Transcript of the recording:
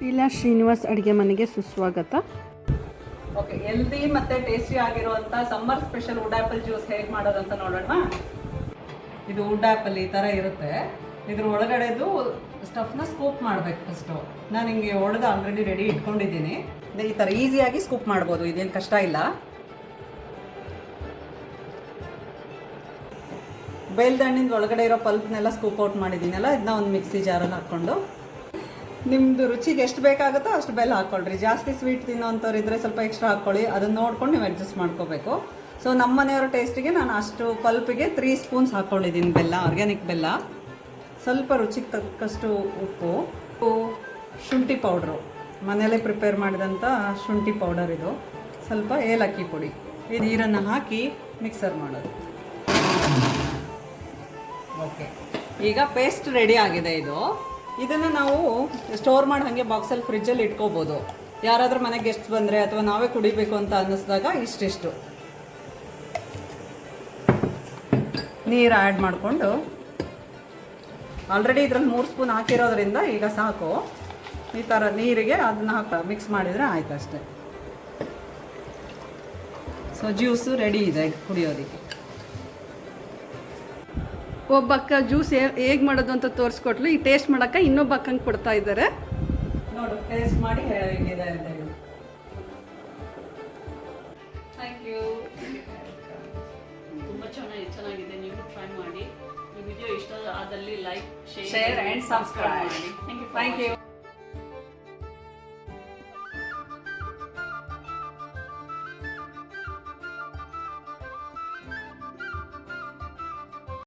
ಇಲ್ಲ ಶ್ರೀನಿವಾಸ್ ಅಡುಗೆ ಮನೆಗೆ ಸುಸ್ವಾಗತ. ಓಕೆ, ಹೆಲ್ದಿ ಮತ್ತೆ ಟೇಸ್ಟಿ ಆಗಿರುವಂತ summer special wood apple juice ಹೇಗೆ ಮಾಡೋದಂತ ನೋಡೋಣ. ಇದು ವುಡ್ ಆಪಲ್ ಈ ತರ ಇರುತ್ತೆ. ಇದ್ರ ಒಳಗಡೆದು ಸ್ಟಫ್ನ ಸ್ಕೂಪ್ ಮಾಡಬೇಕು ಫಸ್ಟು. ನಾನು ಹಿಂಗೆ ಒಡೆದು ಆಲ್ರೆಡಿ ರೆಡಿ ಇಟ್ಕೊಂಡಿದ್ದೀನಿ. ಈ ಥರ ಈಸಿಯಾಗಿ ಸ್ಕೂಪ್ ಮಾಡ್ಬೋದು, ಇದೇನು ಕಷ್ಟ ಇಲ್ಲ. ಬೇಲ್ದ ಹಣ್ಣಿಂದ ಒಳಗಡೆ ಇರೋ ಪಲ್ಪ್ನೆಲ್ಲ ಸ್ಕೂಪ್ ಔಟ್ ಮಾಡಿದ್ದೀನಲ್ಲ, ಇದನ್ನ ಒಂದು ಮಿಕ್ಸಿ ಜಾರಲ್ಲಿ ಹಾಕ್ಕೊಂಡು ನಿಮ್ಮದು ರುಚಿಗೆ ಎಷ್ಟು ಬೇಕಾಗುತ್ತೋ ಅಷ್ಟು ಬೆಲ್ಲ ಹಾಕ್ಕೊಳ್ರಿ. ಜಾಸ್ತಿ ಸ್ವೀಟ್ ತಿನ್ನೋಂಥವ್ರು ಇದ್ದರೆ ಸ್ವಲ್ಪ ಎಕ್ಸ್ಟ್ರಾ ಹಾಕ್ಕೊಳ್ಳಿ. ಅದನ್ನು ನೋಡ್ಕೊಂಡು ನೀವು ಅಡ್ಜಸ್ಟ್ ಮಾಡ್ಕೋಬೇಕು. ಸೊ ನಮ್ಮ ಮನೆಯವರ ಟೇಸ್ಟಿಗೆ ನಾನು ಅಷ್ಟು ಪಲ್ಪಿಗೆ 3 ಸ್ಪೂನ್ಸ್ ಹಾಕ್ಕೊಂಡಿದ್ದೀನಿ ಬೆಲ್ಲ, ಆರ್ಗ್ಯಾನಿಕ್ ಬೆಲ್ಲ. ಸ್ವಲ್ಪ ರುಚಿಗೆ ತಕ್ಕಷ್ಟು ಉಪ್ಪು, ಶುಂಠಿ ಪೌಡ್ರು, ಮನೆಯಲ್ಲೇ ಪ್ರಿಪೇರ್ ಮಾಡಿದಂಥ ಶುಂಠಿ ಪೌಡರ್ ಇದು, ಸ್ವಲ್ಪ ಏಲಕ್ಕಿ ಪುಡಿ, ಈ ನೀರನ್ನು ಹಾಕಿ ಮಿಕ್ಸರ್ ಮಾಡೋದು. ಓಕೆ, ಈಗ ಪೇಸ್ಟ್ ರೆಡಿ ಆಗಿದೆ ಇದು. ಇದನ್ನು ನಾವು ಸ್ಟೋರ್ ಮಾಡಿ ಹಾಗೆ ಬಾಕ್ಸಲ್ಲಿ ಫ್ರಿಜ್ಜಲ್ಲಿ ಇಟ್ಕೋಬೋದು. ಯಾರಾದರೂ ಮನೆಗೆ ಗೆಸ್ಟ್ ಬಂದರೆ ಅಥವಾ ನಾವೇ ಕುಡಿಬೇಕು ಅಂತ ಅನ್ನಿಸಿದಾಗ ಇಷ್ಟಿಷ್ಟು ನೀರು ಆ್ಯಡ್ ಮಾಡಿಕೊಂಡು, ಆಲ್ರೆಡಿ ಇದ್ರಲ್ಲಿ 3 ಸ್ಪೂನ್ ಹಾಕಿರೋದ್ರಿಂದ ಈಗ ಸಾಕು. ಈ ಥರ ನೀರಿಗೆ ಅದನ್ನ ಮಿಕ್ಸ್ ಮಾಡಿದರೆ ಆಯ್ತು ಅಷ್ಟೇ. ಸೊ ಜ್ಯೂಸು ರೆಡಿ ಇದೆ ಕುಡಿಯೋದಕ್ಕೆ. ಒಬ್ಬ ಅಕ್ಕ ಜ್ಯೂಸ್ ಹೇಗೆ ಮಾಡೋದು ಅಂತ ತೋರಿಸ್ಕೊಟ್ಲು. ಈ ಟೇಸ್ಟ್ ಮಾಡೋಕ್ಕೆ ಇನ್ನೊಬ್ಬ ಅಕ್ಕಂಗೆ ಕೊಡ್ತಾ ಇದ್ದಾರೆ. ನೋಡು, ಟೇಸ್ಟ್ ಮಾಡಿ ಹೇಗಿದೆ ಅಂತ ಹೇಳಿ. Thank you. ತುಂಬ ಚೆನ್ನಾಗಿದೆ. ನೀವು ಟ್ರೈ ಮಾಡಿ. ಈ ವಿಡಿಯೋ ಇಷ್ಟ ಆದಲ್ಲಿ ಲೈಕ್, ಶೇರ್ ಆ್ಯಂಡ್ ಸಬ್ಸ್ಕ್ರೈಬ್ ಮಾಡಿ. Thank you.